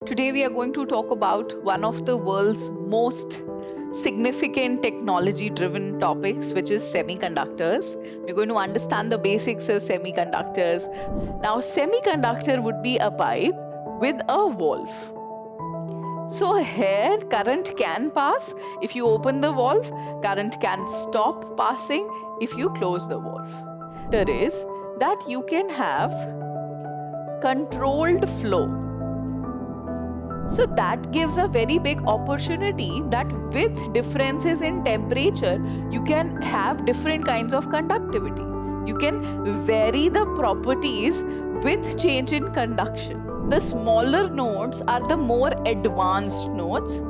Today, we are going to talk about one of the world's most significant technology driven topics, which is semiconductors. We're going to understand the basics of semiconductors. Now, semiconductor would be a pipe with a valve. So, here current can pass. If you open the valve, current can stop passing if you close the valve. There is that you can have controlled flow. So that gives a very big opportunity that with differences in temperature, you can have different kinds of conductivity. You can vary the properties with change in conduction. The smaller nodes are the more advanced nodes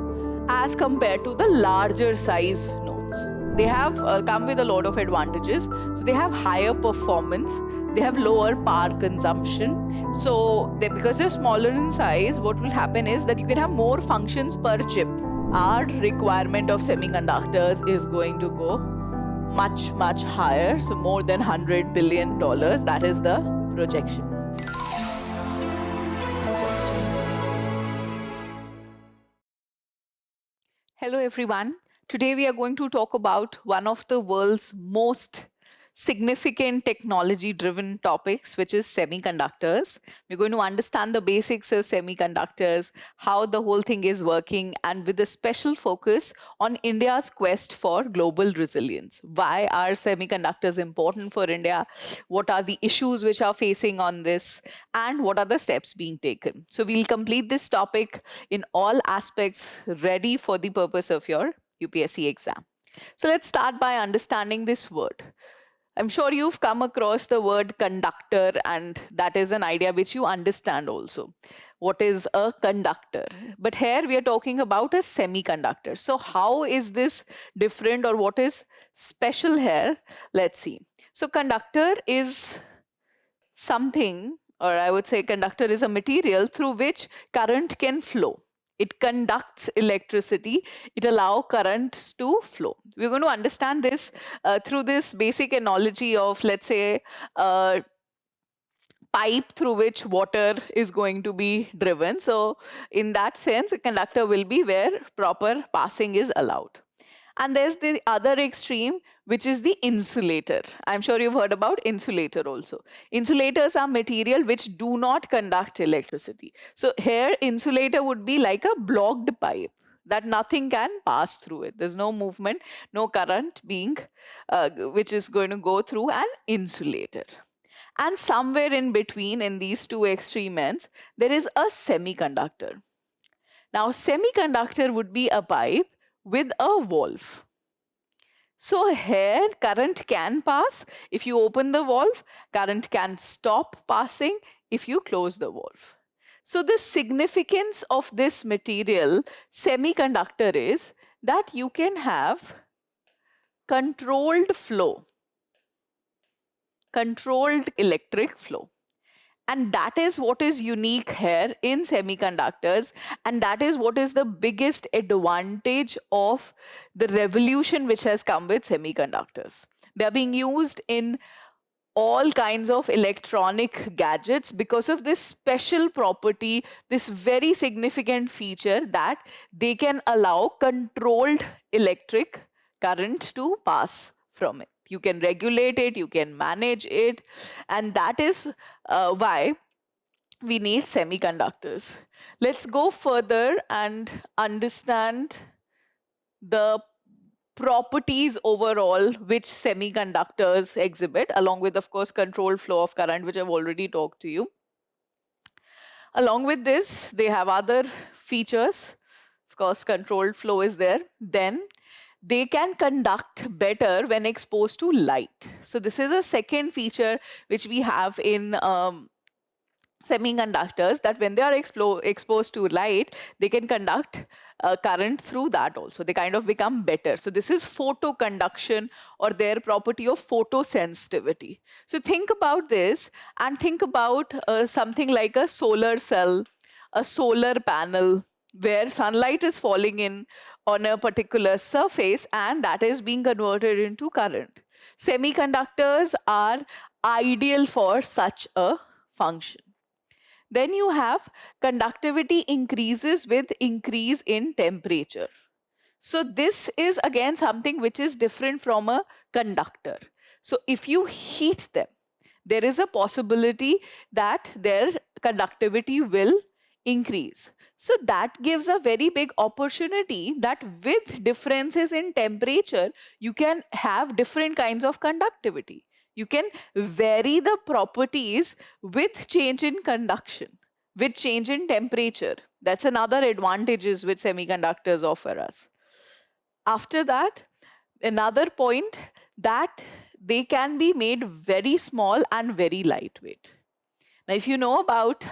as compared to the larger size nodes. They have come with a lot of advantages. So they have higher performance, they have lower power consumption. So because they're smaller in size, what will happen is that you can have more functions per chip. Our requirement of semiconductors is going to go much higher, so more than $100 billion. That is the projection. Hello everyone. Today we are going to talk about one of the world's most significant technology driven topics, which is semiconductors. We're going to understand the basics of semiconductors, how the whole thing is working, and with a special focus on India's quest for global resilience. Why are semiconductors important for India? What are the issues which are facing on this? And what are the steps being taken? So we'll complete this topic in all aspects, ready for the purpose of your UPSC exam. So let's start by understanding this word. I'm sure you've come across the word conductor, and that is an idea which you understand also. What is a conductor? But here we are talking about a semiconductor. So, how is this different, or what is special here? Let's see. So, conductor is something, or I would say, conductor is a material through which current can flow. It conducts electricity. It allows currents to flow. We're going to understand this through this basic analogy of, let's say, a pipe through which water is going to be driven. So in that sense, a conductor will be where proper passing is allowed. And there's the other extreme, which is the insulator. I'm sure you've heard about insulator also. Insulators are material which do not conduct electricity. So here, insulator would be like a blocked pipe that nothing can pass through it. There's no movement, no current being, which is going to go through an insulator. And somewhere in between, in these two extreme ends, there is a semiconductor. Now, semiconductor would be a pipe with a valve. So here current can pass. If you open the valve, current can stop passing if you close the valve. So the significance of this material, semiconductor, is that you can have controlled flow, controlled electric flow. And that is what is unique here in semiconductors. And that is what is the biggest advantage of the revolution which has come with semiconductors. They are being used in all kinds of electronic gadgets because of this special property, this very significant feature that they can allow controlled electric current to pass from it. You can regulate it, you can manage it, and that is why we need semiconductors. Let's go further and understand the properties overall which semiconductors exhibit, along with, of course, controlled flow of current, which I've already talked to you. Along with this, they have other features. Of course, controlled flow is there. Then they can conduct better when exposed to light. So this is a second feature which we have in semiconductors, that when they are exposed to light, they can conduct current through that also. They kind of become better. So this is photoconduction, or their property of photosensitivity. So think about this and think about something like a solar cell, a solar panel, where sunlight is falling in on a particular surface and that is being converted into current. Semiconductors are ideal for such a function. Then you have conductivity increases with increase in temperature. So this is again something which is different from a conductor. So if you heat them, there is a possibility that their conductivity will increase. So that gives a very big opportunity that with differences in temperature, you can have different kinds of conductivity. You can vary the properties with change in conduction, with change in temperature. That's another advantages which semiconductors offer us. After that, another point that they can be made very small and very lightweight. Now, if you know about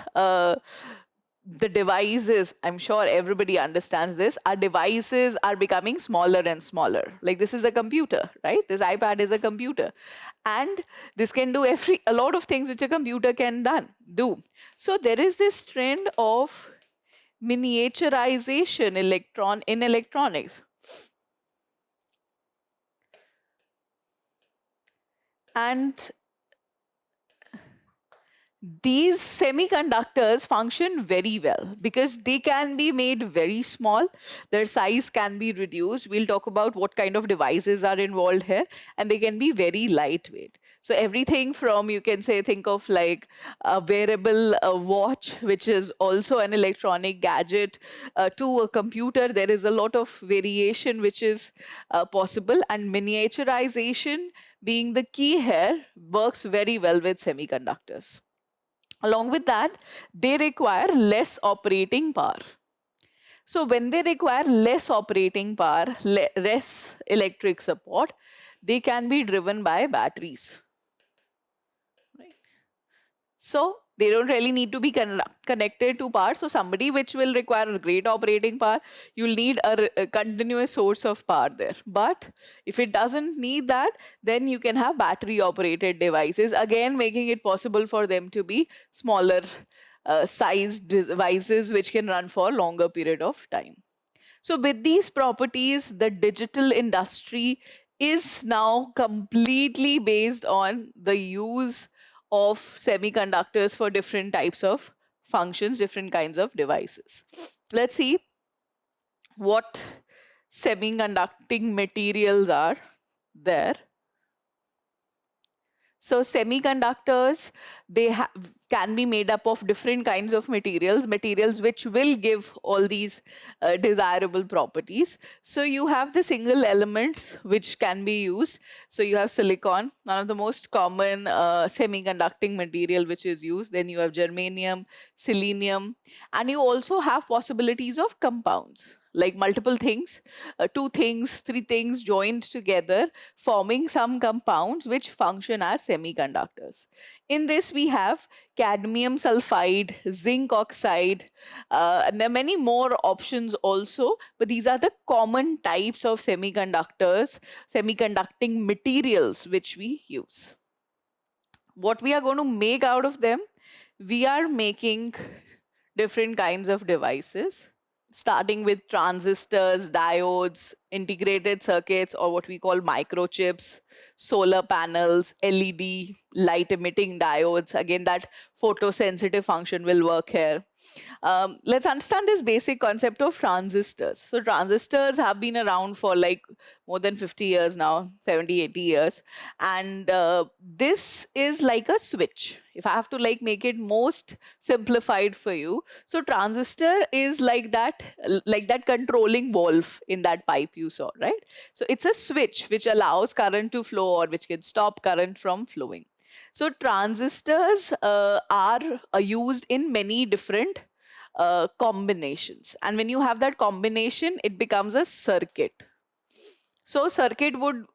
the devices, I'm sure everybody understands this. Our devices are becoming smaller and smaller. Like this is a computer, right? This iPad is a computer. And this can do a lot of things which a computer can do. So there is this trend of miniaturization in electronics. And these semiconductors function very well because they can be made very small. Their size can be reduced. We'll talk about what kind of devices are involved here, and they can be very lightweight. So everything from, you can say, think of like a wearable watch, which is also an electronic gadget, to a computer. There is a lot of variation which is possible, and miniaturization being the key here works very well with semiconductors. Along with that, they require less operating power. So when they require less operating power, less electric support, they can be driven by batteries. Right? So they don't really need to be connected to power. So somebody which will require a great operating power, you'll need a continuous source of power there. But if it doesn't need that, then you can have battery operated devices, again making it possible for them to be smaller sized devices which can run for a longer period of time. So with these properties, the digital industry is now completely based on the use of semiconductors for different types of functions, different kinds of devices. Let's see what semiconducting materials are there. So semiconductors, they can be made up of different kinds of materials which will give all these desirable properties. So you have the single elements which can be used. So you have silicon, one of the most common semiconducting material which is used. Then you have germanium, selenium, and you also have possibilities of compounds, like multiple things, 2 things, 3 things joined together, forming some compounds which function as semiconductors. In this, we have cadmium sulfide, zinc oxide, and there are many more options also, but these are the common types of semiconductors, semiconducting materials which we use. What we are going to make out of them, we are making different kinds of devices, starting with transistors, diodes, integrated circuits, or what we call microchips, solar panels, LED, light emitting diodes. Again, that photosensitive function will work here. Let's understand this basic concept of transistors. So transistors have been around for like more than 50 years now, 70, 80 years. And this is like a switch. If I have to like make it most simplified for you. So transistor is like that controlling valve in that pipe you saw, right? So it's a switch which allows current to flow or which can stop current from flowing. So transistors are used in many different combinations. And when you have that combination, it becomes a circuit. So circuit would,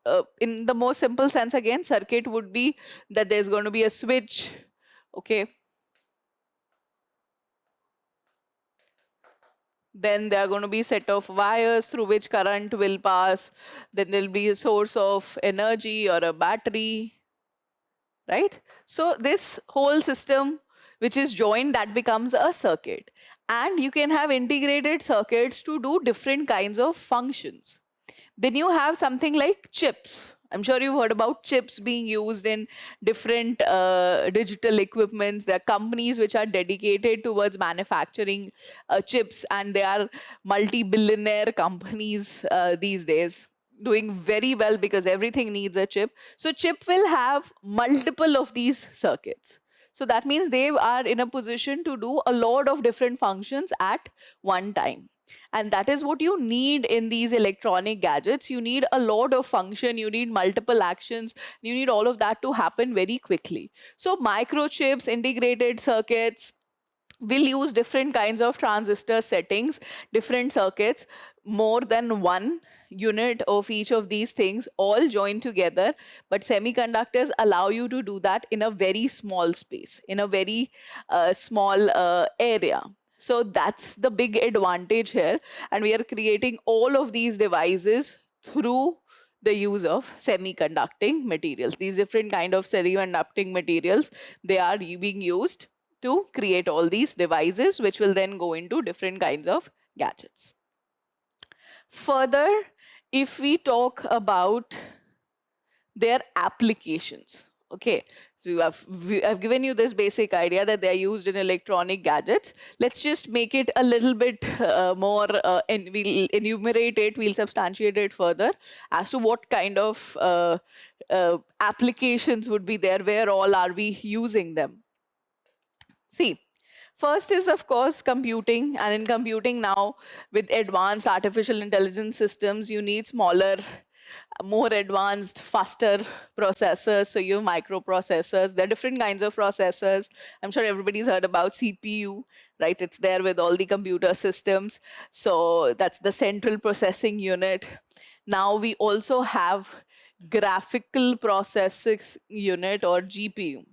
in the most simple sense again, circuit would be that there's going to be a switch, okay? Then there are going to be a set of wires through which current will pass. Then there'll be a source of energy or a battery, right? So this whole system which is joined, that becomes a circuit. And you can have integrated circuits to do different kinds of functions. Then you have something like chips. I'm sure you've heard about chips being used in different digital equipments. There are companies which are dedicated towards manufacturing chips, and they are multi-billionaire companies these days, doing very well because everything needs a chip. So chip will have multiple of these circuits. So that means they are in a position to do a lot of different functions at one time. And that is what you need in these electronic gadgets. You need a lot of function, you need multiple actions, you need all of that to happen very quickly. So microchips, integrated circuits, will use different kinds of transistor settings, different circuits, more than one unit of each of these things all joined together. But semiconductors allow you to do that in a very small space, in a very small area. So that's the big advantage here. And we are creating all of these devices through the use of semiconducting materials. These different kind of semiconducting materials, they are being used to create all these devices, which will then go into different kinds of gadgets. Further, if we talk about their applications, okay, so I've given you this basic idea that they're used in electronic gadgets. Let's just make it a little bit more, and we'll enumerate it, we'll substantiate it further as to what kind of applications would be there, where all are we using them. See, first is, of course, computing. And in computing now, with advanced artificial intelligence systems, you need smaller, more advanced, faster processors. So you have microprocessors. There are different kinds of processors. I'm sure everybody's heard about CPU, right? It's there with all the computer systems. So that's the central processing unit. Now we also have graphical processing unit, or GPU.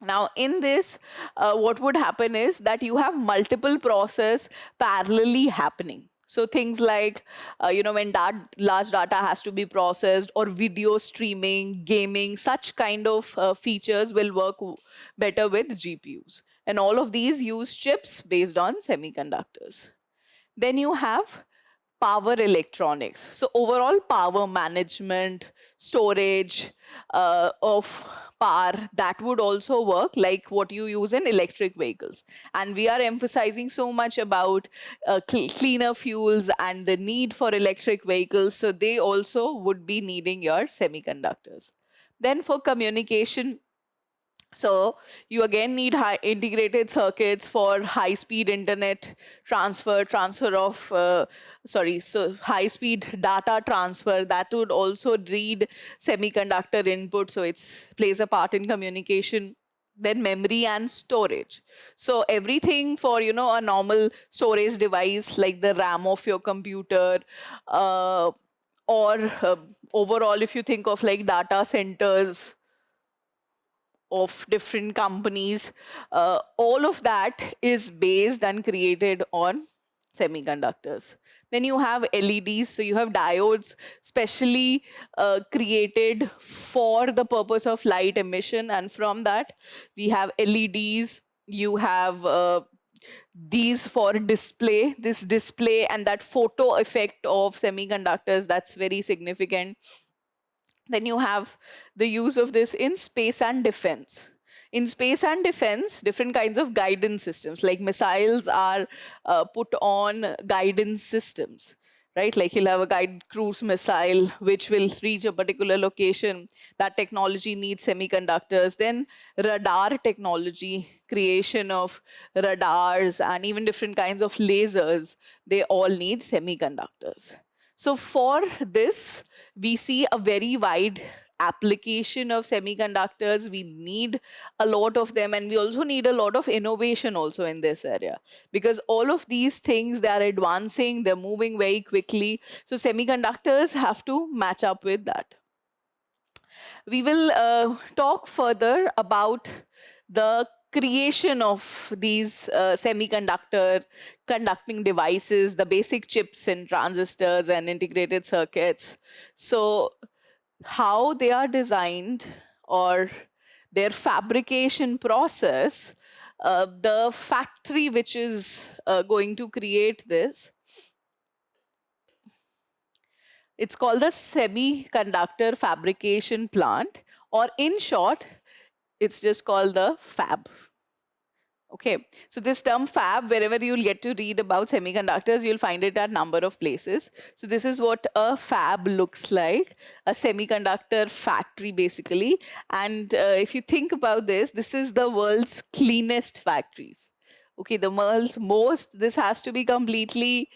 Now, in this, what would happen is that you have multiple process parallelly happening. So things like, when large data has to be processed, or video streaming, gaming, such kind of features will work better with GPUs. And all of these use chips based on semiconductors. Then you have power electronics. So overall power management, storage of power, that would also work like what you use in electric vehicles. And we are emphasizing so much about cleaner fuels and the need for electric vehicles. So they also would be needing your semiconductors. Then for communication, so you again need high integrated circuits for high speed internet transfer of so high speed data transfer, that would also need semiconductor input, so it's plays a part in communication. Then memory and storage. So everything for a normal storage device like the RAM of your computer, or overall if you think of like data centers of different companies, all of that is based and created on semiconductors. Then you have LEDs, so you have diodes specially created for the purpose of light emission, and from that we have LEDs. You have these for display, this display and that photo effect of semiconductors, that's very significant. Then you have the use of this in space and defense. In space and defense, different kinds of guidance systems, like missiles are put on guidance systems, right? Like you'll have a guided cruise missile, which will reach a particular location. That technology needs semiconductors. Then radar technology, creation of radars, and even different kinds of lasers, they all need semiconductors. So for this, we see a very wide application of semiconductors. We need a lot of them, and we also need a lot of innovation also in this area, because all of these things, they are advancing, they're moving very quickly. So semiconductors have to match up with that. We will talk further about the creation of these semiconductor conducting devices, the basic chips and transistors and integrated circuits. So how they are designed, or their fabrication process, the factory which is going to create this It's called the semiconductor fabrication plant, or in short, it's just called the fab. Okay, so this term fab, wherever you'll get to read about semiconductors, you'll find it at number of places. So this is what a fab looks like, a semiconductor factory basically. And if you think about this, this is the world's cleanest factories. Okay, the world's most, this has to be completely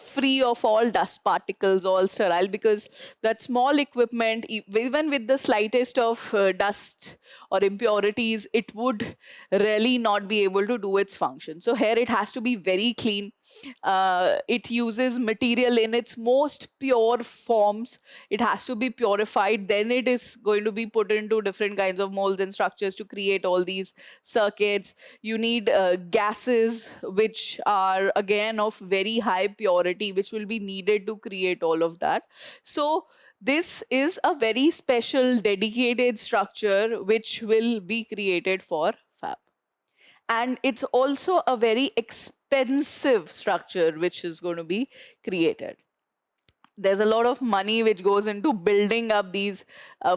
free of all dust particles, all sterile, because that small equipment, even with the slightest of dust or impurities, it would really not be able to do its function. So here it has to be very clean. It uses material in its most pure forms. It has to be purified. Then it is going to be put into different kinds of molds and structures to create all these circuits. You need gases, which are again of very high purity, which will be needed to create all of that. So this is a very special dedicated structure which will be created for fab. And it's also a very expensive structure which is going to be created. There's a lot of money which goes into building up these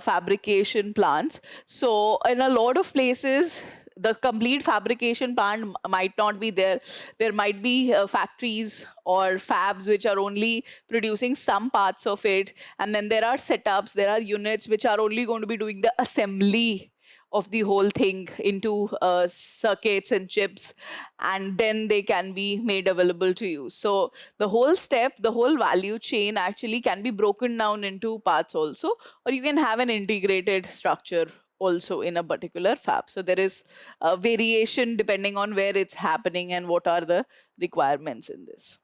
fabrication plants. So in a lot of places, the complete fabrication plant might not be there. There might be factories or fabs which are only producing some parts of it. And then there are setups, there are units which are only going to be doing the assembly of the whole thing into circuits and chips, and then they can be made available to you. So the whole step, the whole value chain actually can be broken down into parts also, or you can have an integrated structure also in a particular fab. So there is a variation depending on where it's happening and what are the requirements in this.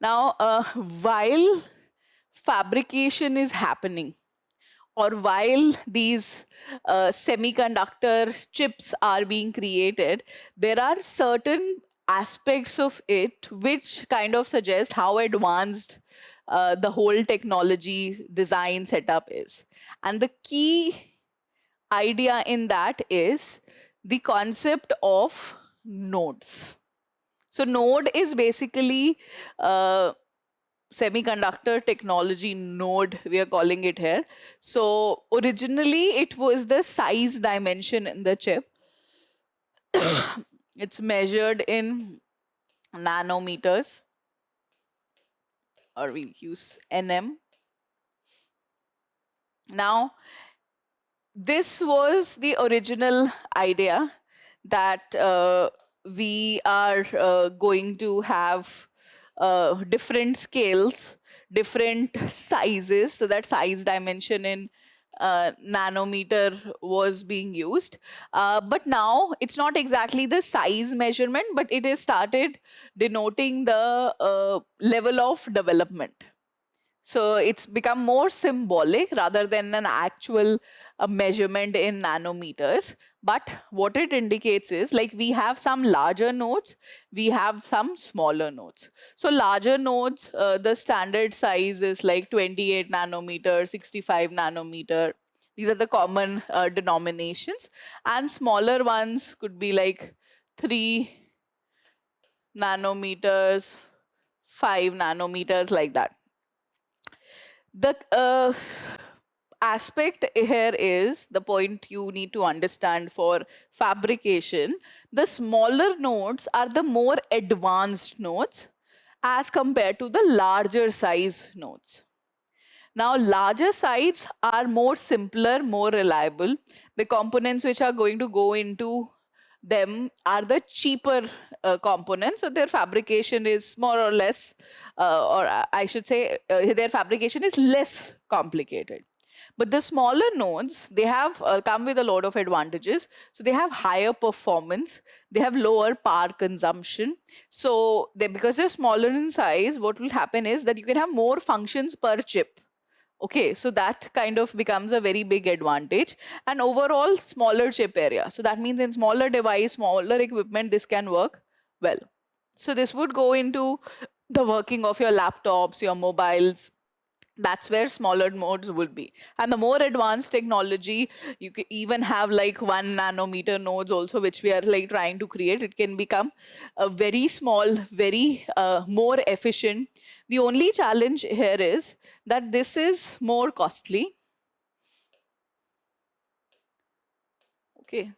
Now, while fabrication is happening, or while these semiconductor chips are being created, there are certain aspects of it which kind of suggest how advanced the whole technology design setup is. And the key idea in that is the concept of nodes. So node is basically semiconductor technology node, we are calling it here. So originally it was the size dimension in the chip. It's measured in nanometers, or we use nm. Now, this was the original idea that we are going to have different scales, different sizes, so that size dimension in nanometer was being used. But now it's not exactly the size measurement, but it is started denoting the level of development. So it's become more symbolic rather than an actual measurement in nanometers. But what it indicates is, like, we have some larger nodes, we have some smaller nodes. So larger nodes, the standard size is like 28 nanometer, 65 nanometer. These are the common denominations. And smaller ones could be like 3 nanometers, 5 nanometers, like that. The aspect here is the point you need to understand for fabrication. The smaller nodes are the more advanced nodes as compared to the larger size nodes. Now, larger size are more simpler, more reliable. The components which are going to go into them are the cheaper components, so their fabrication is more or less, or I should say, their fabrication is less complicated. But the smaller nodes, they have come with a lot of advantages. So they have higher performance, they have lower power consumption. So because they're smaller in size, what will happen is that you can have more functions per chip. Okay, so that kind of becomes a very big advantage. And overall, smaller chip area. So that means in smaller device, smaller equipment, this can work well. So this would go into the working of your laptops, your mobiles, That's where smaller nodes would be. And the more advanced technology, you can even have like 1 nanometer nodes also, which we are like trying to create. It can become a very small, very more efficient. The only challenge here is that this is more costly. Okay.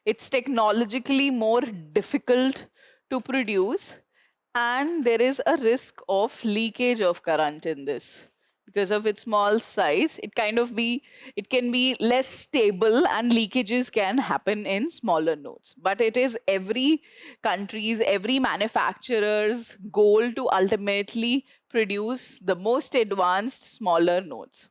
It's technologically more difficult to produce, and there is a risk of leakage of current in this because of its small size. It can be less stable, and leakages can happen in smaller nodes. But it is every manufacturer's goal to ultimately produce the most advanced smaller nodes.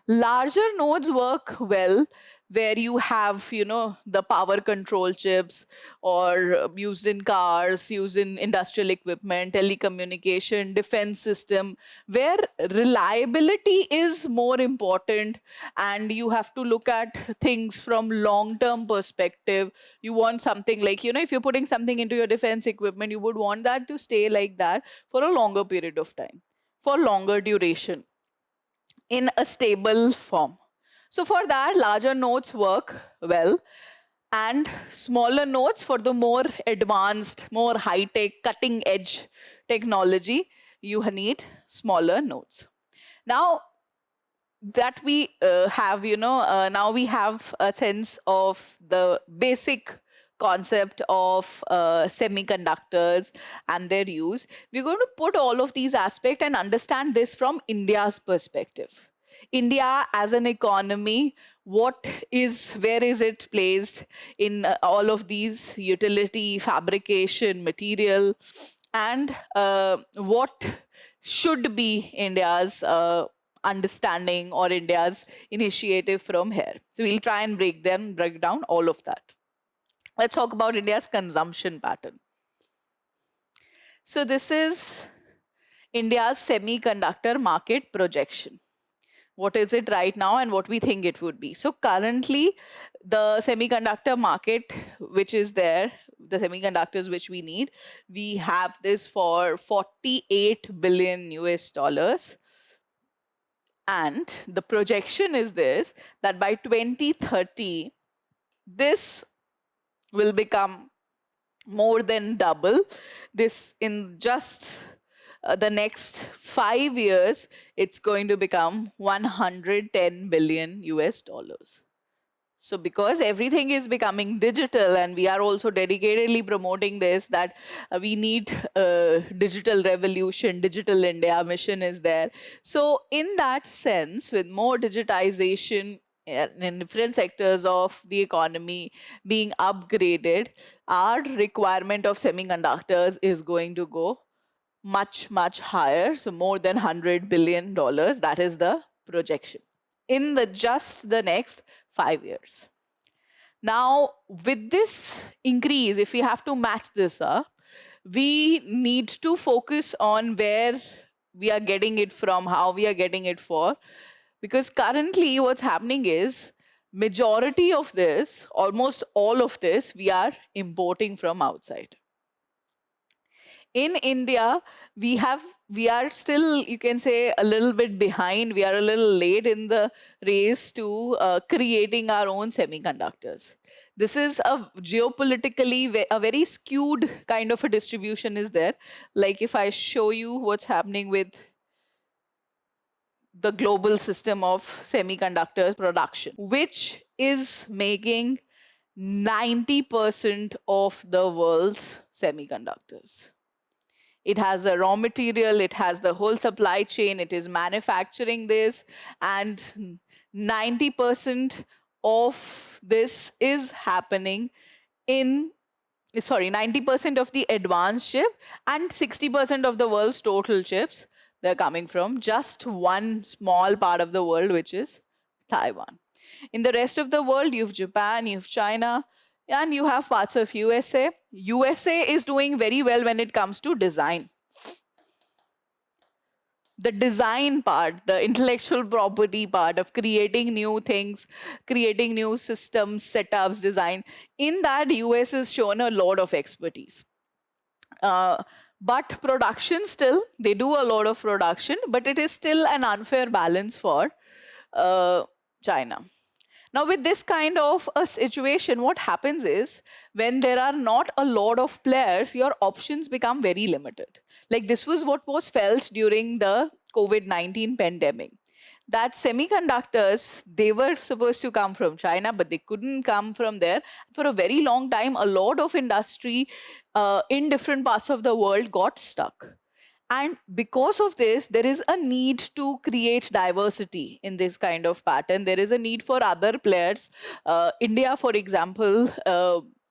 Larger nodes work well where you have, the power control chips, or used in cars, used in industrial equipment, telecommunication, defense system, where reliability is more important, and you have to look at things from long term perspective. You want something like, if you're putting something into your defense equipment, you would want that to stay like that for a longer period of time, for longer duration, in a stable form. So for that, larger nodes work well, and smaller nodes for the more advanced, more high-tech, cutting-edge technology, you need smaller nodes. Now that we have, now we have a sense of the basic concept of semiconductors and their use. We're going to put all of these aspects and understand this from India's perspective. India as an economy, where is it placed in all of these utility, fabrication, material, and what should be India's understanding or India's initiative from here. So we'll try and break down all of that. Let's talk about India's consumption pattern. So this is India's semiconductor market projection. What is it right now and what we think it would be? So currently, the semiconductor market, which is there, the semiconductors which we need, we have this for 48 billion US dollars. And the projection is this, that by 2030, this will become more than double. This, in just the next 5 years, it's going to become 110 billion US dollars. So because everything is becoming digital, and we are also dedicatedly promoting this, that we need digital revolution, digital India mission is there. So in that sense, with more digitization in different sectors of the economy being upgraded, our requirement of semiconductors is going to go much, much higher. So more than $100 billion. That is the projection in just the next 5 years. Now, with this increase, if we have to match this up, we need to focus on where we are getting it from, how we are getting it for. Because currently what's happening is majority of this, almost all of this, we are importing from outside. In India, we are still, you can say, a little bit behind. We are a little late in the race to creating our own semiconductors. This is a geopolitically a very skewed kind of a distribution is there. Like if I show you what's happening with the global system of semiconductor production, which is making 90% of the world's semiconductors. It has the raw material, it has the whole supply chain, it is manufacturing this, and 90% of this is happening 90% of the advanced chip and 60% of the world's total chips, they're coming from just one small part of the world, which is Taiwan. In the rest of the world, you have Japan, you have China, and you have parts of USA. USA is doing very well when it comes to design. The design part, the intellectual property part of creating new things, creating new systems, setups, design, in that US has shown a lot of expertise. But production still, they do a lot of production, but it is still an unfair balance for China. Now, with this kind of a situation, what happens is when there are not a lot of players, your options become very limited. Like this was what was felt during the COVID-19 pandemic. That semiconductors, they were supposed to come from China, but they couldn't come from there. For a very long time, a lot of industry in different parts of the world got stuck. And because of this, there is a need to create diversity in this kind of pattern. There is a need for other players. India, for example,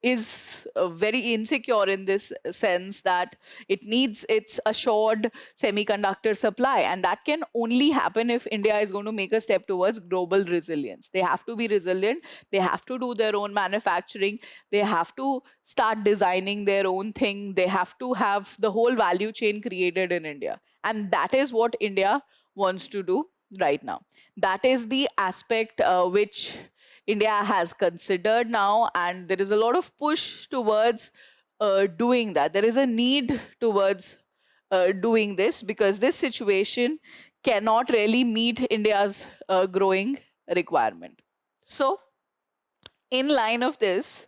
is very insecure in this sense that it needs its assured semiconductor supply. And that can only happen if India is going to make a step towards global resilience. They have to be resilient. They have to do their own manufacturing. They have to start designing their own thing. They have to have the whole value chain created in India. And that is what India wants to do right now. That is the aspect which India has considered now, and there is a lot of push towards doing that. There is a need towards doing this because this situation cannot really meet India's growing requirement. So, in line of this,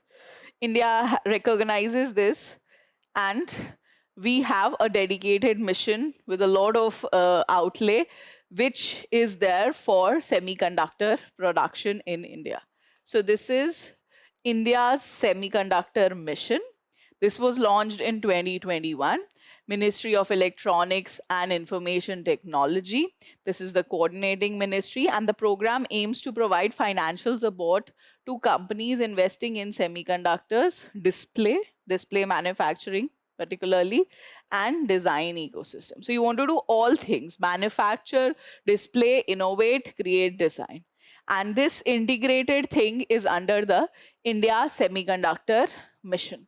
India recognizes this, and we have a dedicated mission with a lot of outlay which is there for semiconductor production in India. So this is India's semiconductor mission. This was launched in 2021. Ministry of Electronics and Information Technology. This is the coordinating ministry, and the program aims to provide financial support to companies investing in semiconductors, display manufacturing, particularly, and design ecosystem. So you want to do all things: manufacture, display, innovate, create, design. And this integrated thing is under the India Semiconductor Mission.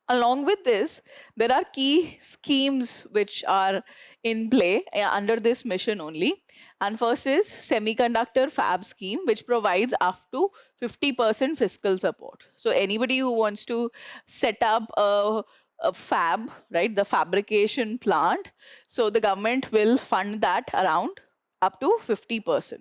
Along with this, there are key schemes which are in play under this mission only. And first is Semiconductor Fab Scheme, which provides up to 50% fiscal support. So anybody who wants to set up a fab, right, the fabrication plant, so the government will fund that around up to 50%.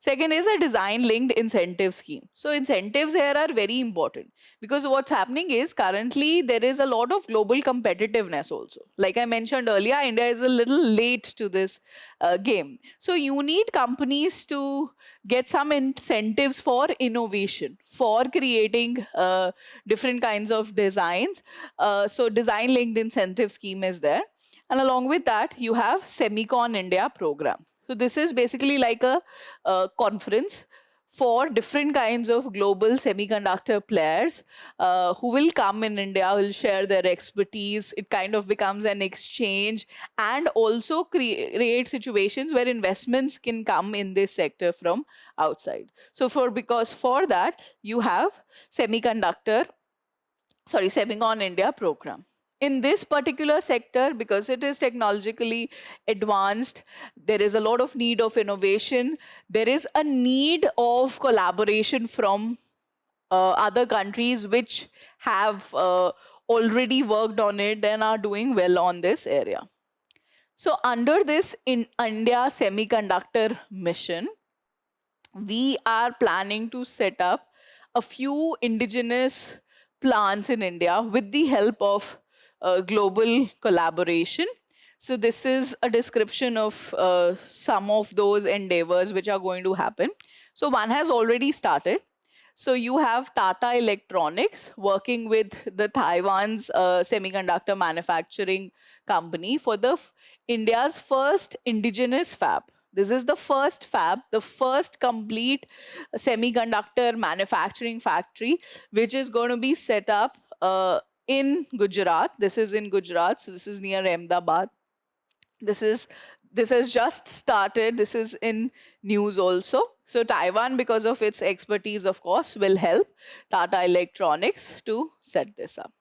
Second is a design linked incentive scheme. So incentives here are very important because what's happening is currently there is a lot of global competitiveness also. Like I mentioned earlier, India is a little late to this game. So you need companies to get some incentives for innovation, for creating different kinds of designs. So design linked incentive scheme is there. And along with that, you have Semicon India program. So this is basically like a conference for different kinds of global semiconductor players who will come in India, will share their expertise. It kind of becomes an exchange and also create situations where investments can come in this sector from outside. So because for that, you have Semicon India program. In this particular sector, because it is technologically advanced, there is a lot of need of innovation. There is a need of collaboration from other countries which have already worked on it and are doing well on this area. So under this in India Semiconductor Mission, we are planning to set up a few indigenous plants in India with the help of global collaboration. So this is a description of some of those endeavors which are going to happen. So one has already started. So you have Tata Electronics working with the Taiwan's semiconductor manufacturing company for the India's first indigenous fab. This is the first fab, the first complete semiconductor manufacturing factory, which is going to be set up in Gujarat. This is in Gujarat, so this is near Ahmedabad. This has just started. This is in news also. So Taiwan, because of its expertise, of course, will help Tata Electronics to set this up.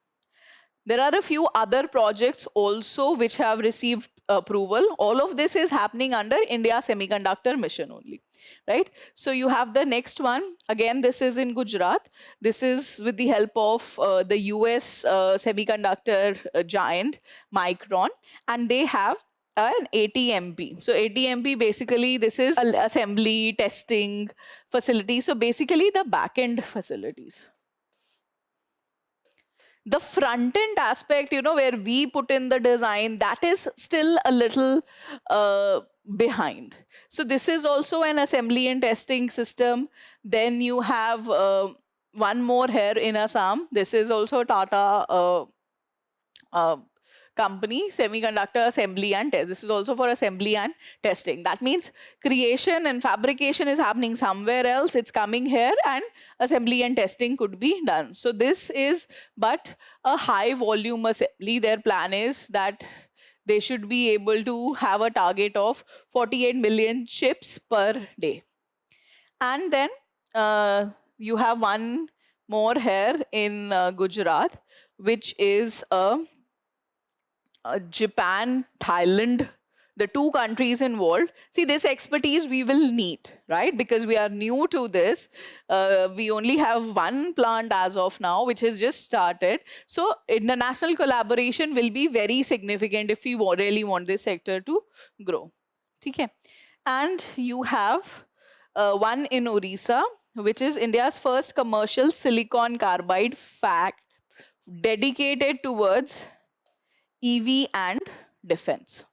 There are a few other projects also which have received approval. All of this is happening under India Semiconductor Mission only, right? So you have the next one. Again, this is in Gujarat. This is with the help of the US semiconductor giant Micron, and they have an ATMP. So ATMP, basically this is assembly, testing facility. So basically the back-end facilities. The front end aspect, where we put in the design, that is still a little behind. So this is also an assembly and testing system. Then you have one more here in Assam. This is also Tata company, semiconductor assembly and test. This is also for assembly and testing. That means creation and fabrication is happening somewhere else. It's coming here, and assembly and testing could be done. So this is but a high volume assembly. Their plan is that they should be able to have a target of 48 million chips per day. And then you have one more here in Gujarat, which is Japan, Thailand, the two countries involved. See, this expertise we will need, right? Because we are new to this. We only have one plant as of now, which has just started. So international collaboration will be very significant if we really want this sector to grow. Okay. And you have one in Orissa, which is India's first commercial silicon carbide fab dedicated towards EV and defense.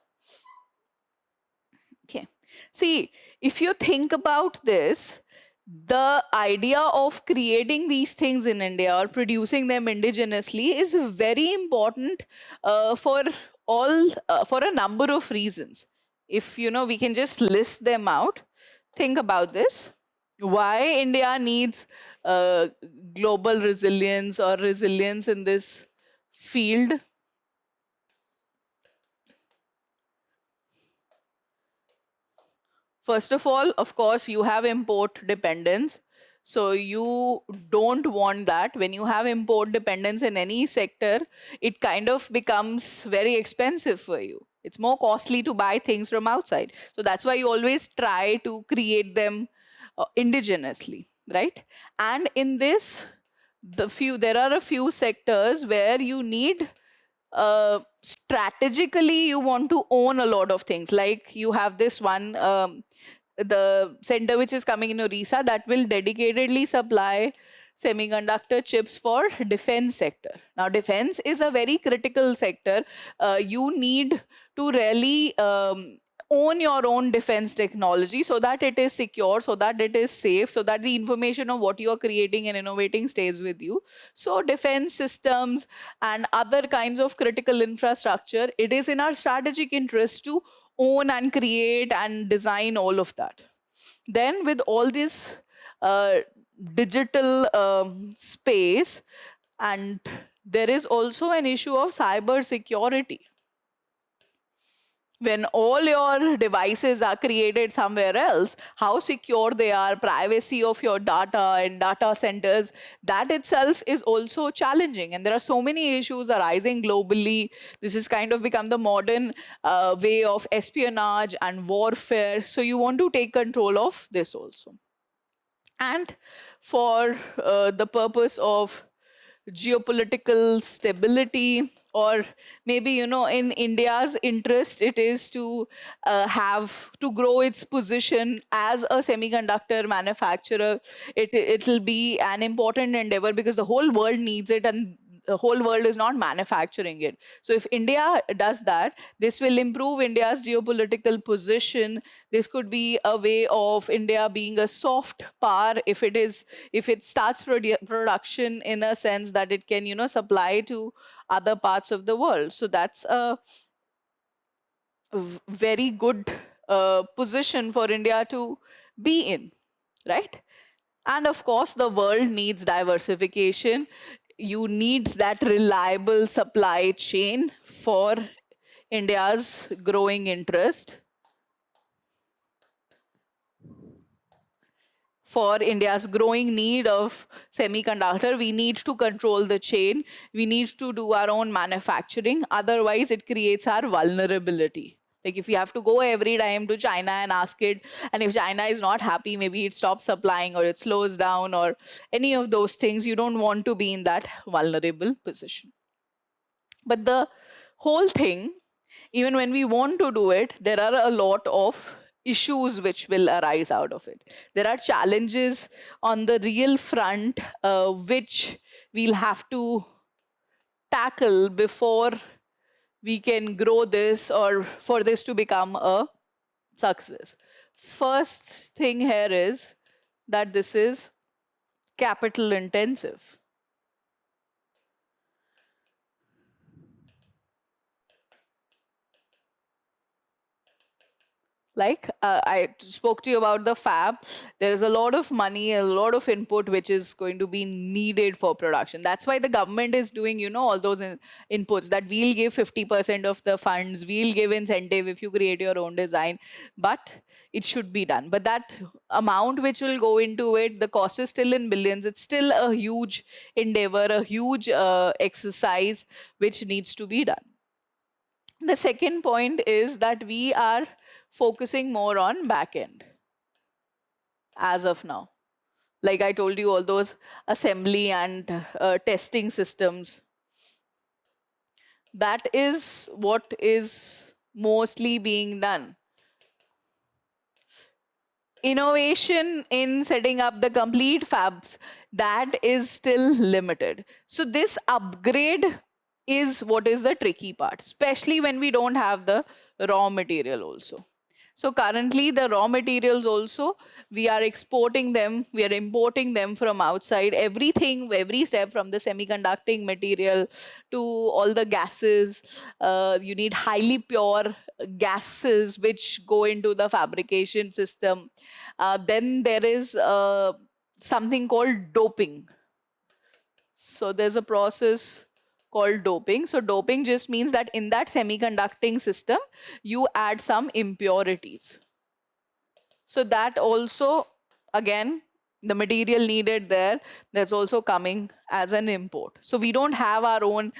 Okay. See, if you think about this, the idea of creating these things in India or producing them indigenously is very important for a number of reasons. If we can just list them out, think about this. Why India needs global resilience or resilience in this field. First of all, of course, you have import dependence. So you don't want that. When you have import dependence in any sector, it kind of becomes very expensive for you. It's more costly to buy things from outside. So that's why you always try to create them indigenously, right? And in this, there are a few sectors where you need strategically you want to own a lot of things. Like you have this one, the center which is coming in Orissa, that will dedicatedly supply semiconductor chips for defense sector. Now, defense is a very critical sector. You need to really own your own defense technology so that it is secure, so that it is safe, so that the information of what you are creating and innovating stays with you. So defense systems and other kinds of critical infrastructure, it is in our strategic interest to own and create and design all of that. Then with all this digital space, and there is also an issue of cyber security. When all your devices are created somewhere else, how secure they are, privacy of your data and data centers, that itself is also challenging. And there are so many issues arising globally. This has kind of become the modern way of espionage and warfare. So you want to take control of this also. And for the purpose of geopolitical stability, or maybe in India's interest, it is to have to grow its position as a semiconductor manufacturer. It'll be an important endeavor because the whole world needs it, and the whole world is not manufacturing it. So if India does that, this will improve India's geopolitical position. This could be a way of India being a soft power if it starts production in a sense that it can supply to other parts of the world. So that's a very good position for India to be in, right? And of course, the world needs diversification. You need that reliable supply chain for India's growing interest. for India's growing need of semiconductor, we need to control the chain. We need to do our own manufacturing. Otherwise, it creates our vulnerability. Like if we have to go every time to China and ask it, and if China is not happy, maybe it stops supplying or it slows down or any of those things, you don't want to be in that vulnerable position. But the whole thing, even when we want to do it, there are a lot of issues which will arise out of it. There are challenges on the real front which we'll have to tackle before we can grow this or for this to become a success. First thing here is that this is capital intensive. Like I spoke to you about the fab, there is a lot of money, a lot of input which is going to be needed for production. That's why the government is doing, all those inputs, that we'll give 50% of the funds, we'll give incentive if you create your own design, but it should be done. But that amount which will go into it, the cost is still in billions. It's still a huge endeavor, a huge exercise which needs to be done. The second point is that we are focusing more on backend as of now. Like I told you, all those assembly and testing systems. That is what is mostly being done. Innovation in setting up the complete fabs, that is still limited. So this upgrade is what is the tricky part, especially when we don't have the raw material also. So currently the raw materials also, we are exporting them, we are importing them from outside. Everything, every step from the semiconducting material to all the gases, you need highly pure gases which go into the fabrication system. Then there is something called doping. So there's a process called doping. So doping just means that in that semiconducting system, you add some impurities. So that also, again, the material needed there, that's also coming as an import. So we don't have our own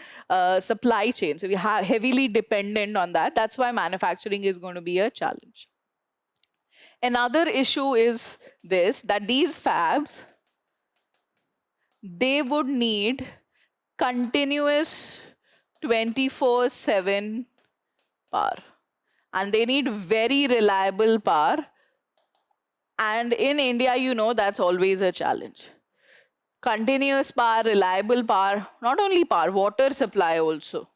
supply chain. So we are heavily dependent on that. That's why manufacturing is going to be a challenge. Another issue is this, that these fabs, they would need continuous 24/7 power, and they need very reliable power. And in India, that's always a challenge. Continuous power, reliable power, not only power, water supply also.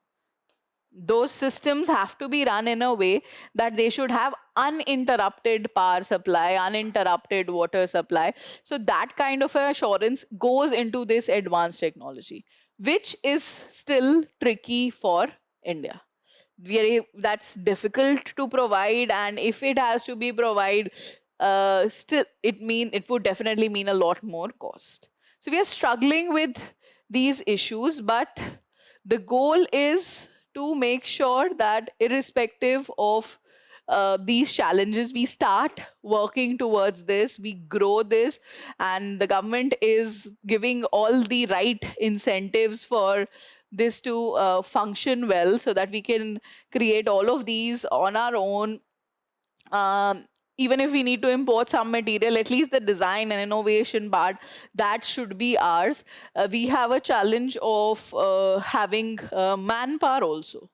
Those systems have to be run in a way that they should have uninterrupted power supply, uninterrupted water supply. So that kind of assurance goes into this advanced technology, which is still tricky for India. That's difficult to provide, and if it has to be provided, still it would definitely mean a lot more cost. So we are struggling with these issues, but the goal is to make sure that irrespective of these challenges, we start working towards this, we grow this, and the government is giving all the right incentives for this to function well, so that we can create all of these on our own. Even if we need to import some material, at least the design and innovation part, that should be ours. We have a challenge of having manpower also.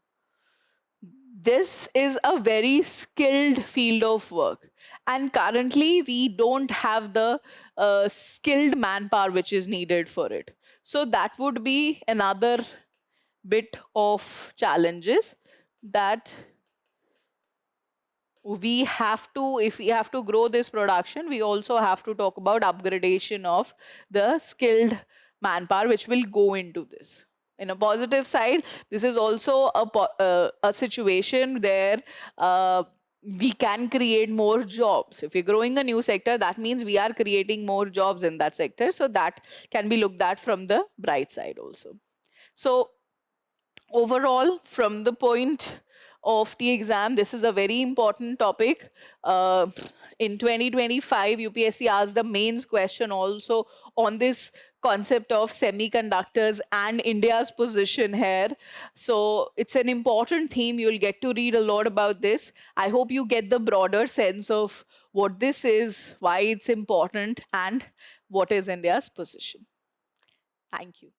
This is a very skilled field of work, and currently we don't have the skilled manpower which is needed for it. So that would be another bit of challenges that we have to, if we have to grow this production, we also have to talk about upgradation of the skilled manpower which will go into this. In a positive side, this is also a situation where we can create more jobs. If we're growing a new sector, that means we are creating more jobs in that sector. So that can be looked at from the bright side also. So overall, from the point of the exam. This is a very important topic. In 2025, UPSC asked the mains question also on this concept of semiconductors and India's position here. So it's an important theme. You'll get to read a lot about this. I hope you get the broader sense of what this is, why it's important, and what is India's position. Thank you.